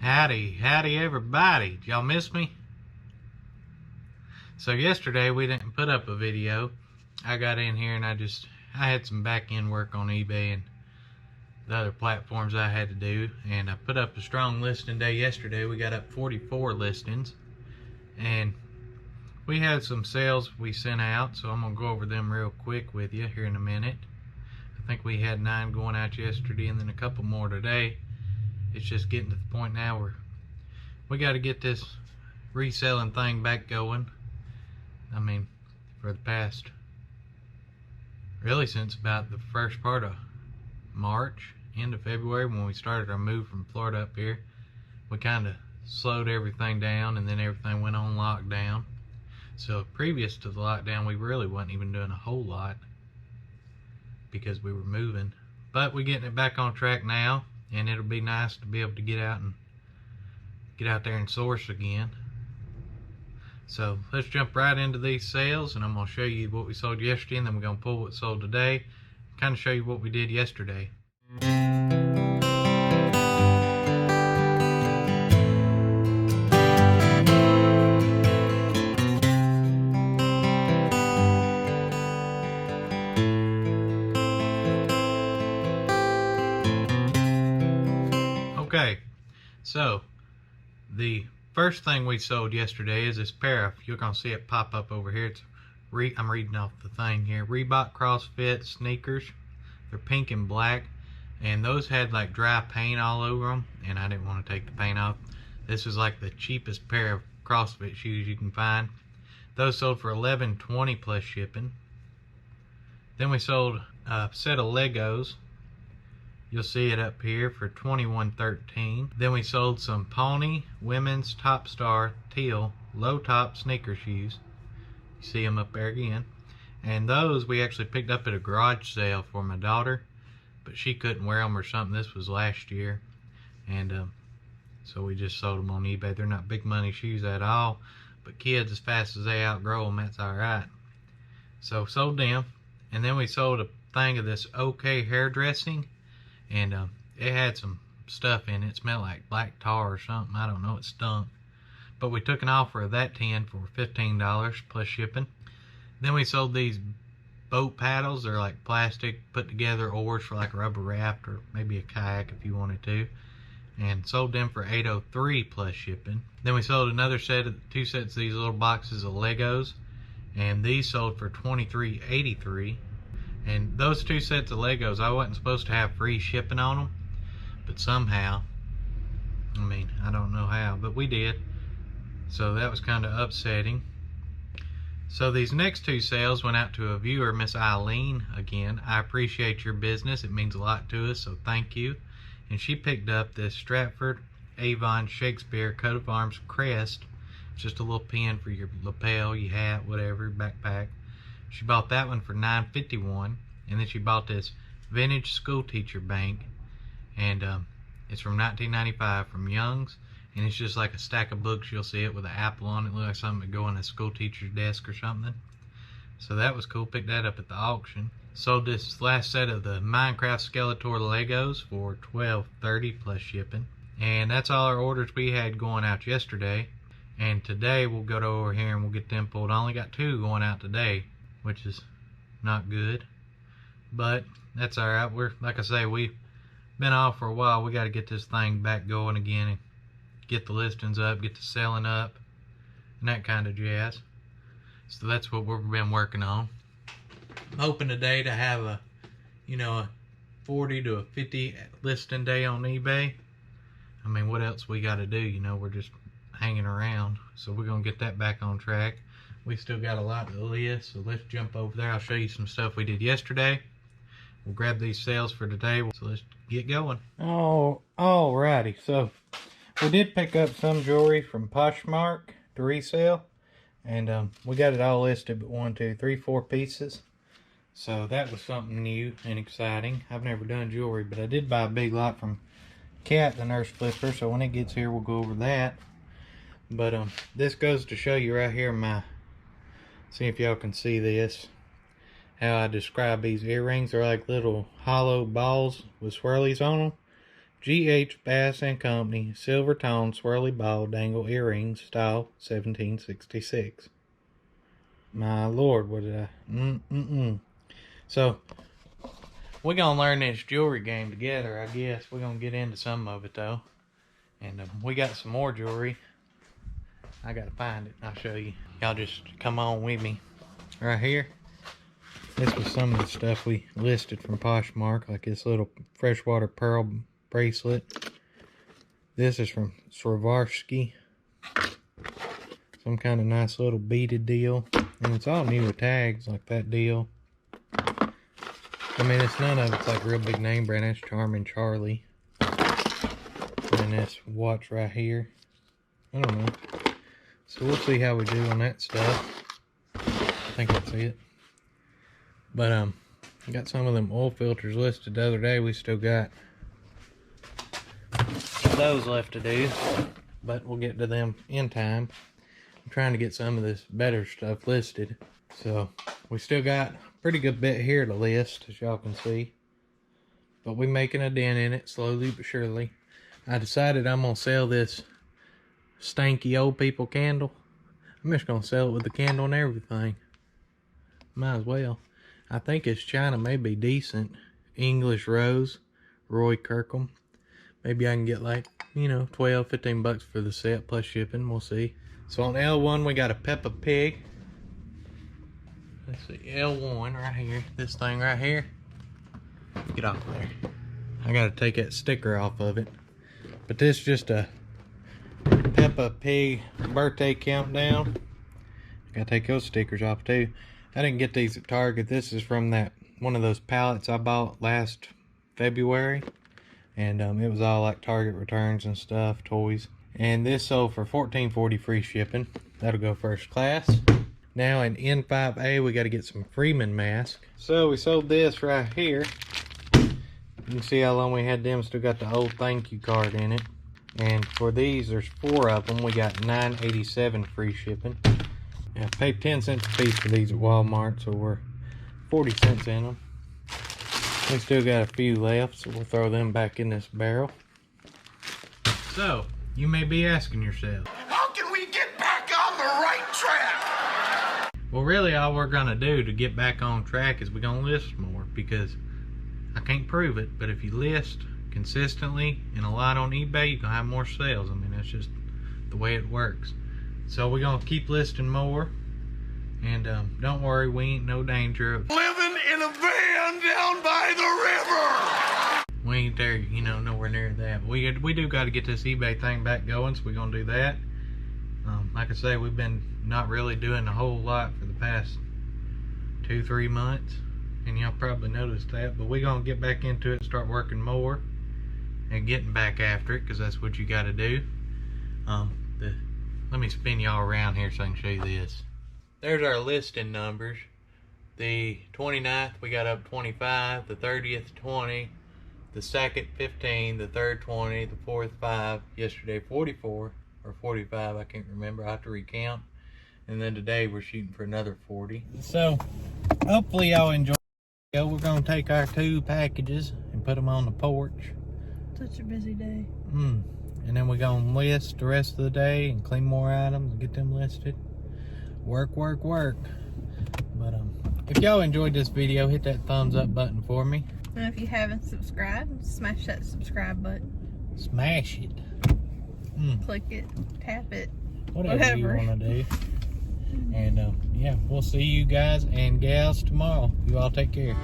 Howdy everybody. Did y'all miss me? So yesterday we didn't put up a video. I got in here and I had some back end work on eBay and the other platforms I had to do, and I put up a strong listing day yesterday. We got up 44 listings and we had some sales we sent out, so I'm gonna go over them real quick with you here in a minute. I think we had 9 going out yesterday and then a couple more today. It's just getting to the point now where we got to get this reselling thing back going. I mean, for the past, really since about the first part of March, end of February, when we started our move from Florida up here, we kind of slowed everything down, and then everything went on lockdown. So previous to the lockdown, we really wasn't even doing a whole lot because we were moving. But we're getting it back on track now, and it'll be nice to be able to get out there and source again. So let's jump right into these sales, and I'm going to show you what we sold yesterday, and then we're going to pull what sold today, kind of show you what we did yesterday. Okay, so the first thing we sold yesterday is this pair of, you're going to see it pop up over here. I'm reading off the thing here. Reebok CrossFit sneakers. They're pink and black, and those had like dry paint all over them, and I didn't want to take the paint off. This is like the cheapest pair of CrossFit shoes you can find. Those sold for $11.20 plus shipping. Then we sold a set of Legos. You'll see it up here for $21.13. Then we sold some Pony women's Top Star teal low top sneaker shoes. You see them up there again. And those we actually picked up at a garage sale for my daughter, but she couldn't wear them or something. This was last year, and so we just sold them on eBay. They're not big money shoes at all, but kids, as fast as they outgrow them, that's all right. So sold them, and then we sold a thing of this OK hairdressing. And it had some stuff in it. It smelled like black tar or something. I don't know. It stunk. But we took an offer of that tin for $15 plus shipping. Then we sold these boat paddles. They're like plastic put together oars for like a rubber raft or maybe a kayak if you wanted to. And sold them for $8.03 plus shipping. Then we sold another set of 2 sets of these little boxes of Legos. And these sold for $23.83. And those 2 sets of Legos, I wasn't supposed to have free shipping on them, but somehow, I mean, I don't know how, but we did. So that was kind of upsetting. So these next 2 sales went out to a viewer, Miss Eileen. Again, I appreciate your business. It means a lot to us, so thank you. And she picked up this Stratford Avon Shakespeare coat of arms crest. It's just a little pin for your lapel, your hat, whatever, backpack. She bought that one for $9.51, and then she bought this vintage school teacher bank, and it's from 1995 from Young's, and it's just like a stack of books. You'll see it with an apple on it. It looks like something that go on a school teacher's desk or something. So that was cool. Picked that up at the auction. Sold this last set of the Minecraft Skeletor Legos for $12.30 plus shipping, and that's all our orders we had going out yesterday. And today we'll go over here and we'll get them pulled. I only got 2 going out today, which is not good, but that's all right. We're, like I say, we've been off for a while. We got to get this thing back going again and get the listings up, get the selling up, and that kind of jazz. So that's what we've been working on. I'm hoping today to have a 40 to a 50 listing day on eBay. I mean, what else we got to do? We're just hanging around, so we're gonna get that back on track. We still got a lot to list, so let's jump over there. I'll show you some stuff we did yesterday. We'll grab these sales for today, so let's get going. Alrighty, so we did pick up some jewelry from Poshmark to resell, and we got it all listed but 1, 2, 3, 4 pieces. So that was something new and exciting. I've never done jewelry, but I did buy a big lot from Kat, the nurse flipper, so when it gets here we'll go over that. But this goes to show you right here see if y'all can see this, how I describe these earrings. They're like little hollow balls with swirlies on them. G.H. Bass and Company, silver tone, swirly ball, dangle earrings, style 1766. My lord, what did I... So, we're going to learn this jewelry game together, I guess. We're going to get into some of it, though. And we got some more jewelry. I got to find it. I'll show you. Y'all just come on with me. Right here. This was some of the stuff we listed from Poshmark, like this little freshwater pearl bracelet. This is from Swarovski. Some kind of nice little beaded deal. And it's all new with tags, like that deal. I mean, it's none of it's like real big name brand. That's Charming Charlie. And this watch right here. I don't know. So we'll see how we do on that stuff. I think that's it. But I got some of them oil filters listed the other day. We still got those left to do, but we'll get to them in time. I'm trying to get some of this better stuff listed. So we still got a pretty good bit here to list, as y'all can see. But we're making a dent in it, slowly but surely. I decided I'm going to sell this stanky old people candle. I'm just going to sell it with the candle and everything. Might as well. I think its China may be decent. English Rose, Roy Kirkham. Maybe I can get like, you know, 12, 15 bucks for the set plus shipping. We'll see. So on L1 we got a Peppa Pig. Let's see, L1 right here. This thing right here. Get off there. I gotta take that sticker off of it. But this is just a Peppa Pig birthday countdown. Gotta take those stickers off too. I didn't get these at Target. This is from that one of those pallets I bought last February. And it was all like Target returns and stuff, toys. And this sold for $14.40 free shipping. That'll go first class. Now in N5A, we got to get some Freeman mask. So we sold this right here. You can see how long we had them. Still got the old thank you card in it. And for these, there's 4 of them. We got $9.87 free shipping. I paid 10 cents a piece for these at Walmart, so we're 40 cents in them. We still got a few left, so we'll throw them back in this barrel. So, you may be asking yourself, how can we get back on the right track? Well, really all we're going to do to get back on track is we're going to list more, because I can't prove it, but if you list consistently and a lot on eBay, you can have more sales. I mean, that's just the way it works. So we're going to keep listing more. And don't worry, we ain't no danger of living in a van down by the river. We ain't there, you know, nowhere near that. We do got to get this eBay thing back going, so we're going to do that. Like I say, we've been not really doing a whole lot for the past 2-3 months. And y'all probably noticed that. But we're going to get back into it, start working more. And getting back after it, because that's what you got to do. Let me spin y'all around here so I can show you this. There's our listing numbers. The 29th we got up 25, the 30th 20, the 2nd 15, the 3rd 20, the 4th 5, yesterday 44 or 45, I can't remember, I have to recount. And then today we're shooting for another 40. So hopefully y'all enjoy the video. We're going to take our 2 packages and put them on the porch. Such a busy day. And then we're going to list the rest of the day and clean more items and get them listed. Work, work, work. But if y'all enjoyed this video, hit that thumbs up button for me. And if you haven't subscribed, smash that subscribe button. Smash it. Click it, tap it, Whatever you want to do. And yeah, we'll see you guys and gals tomorrow. You all take care.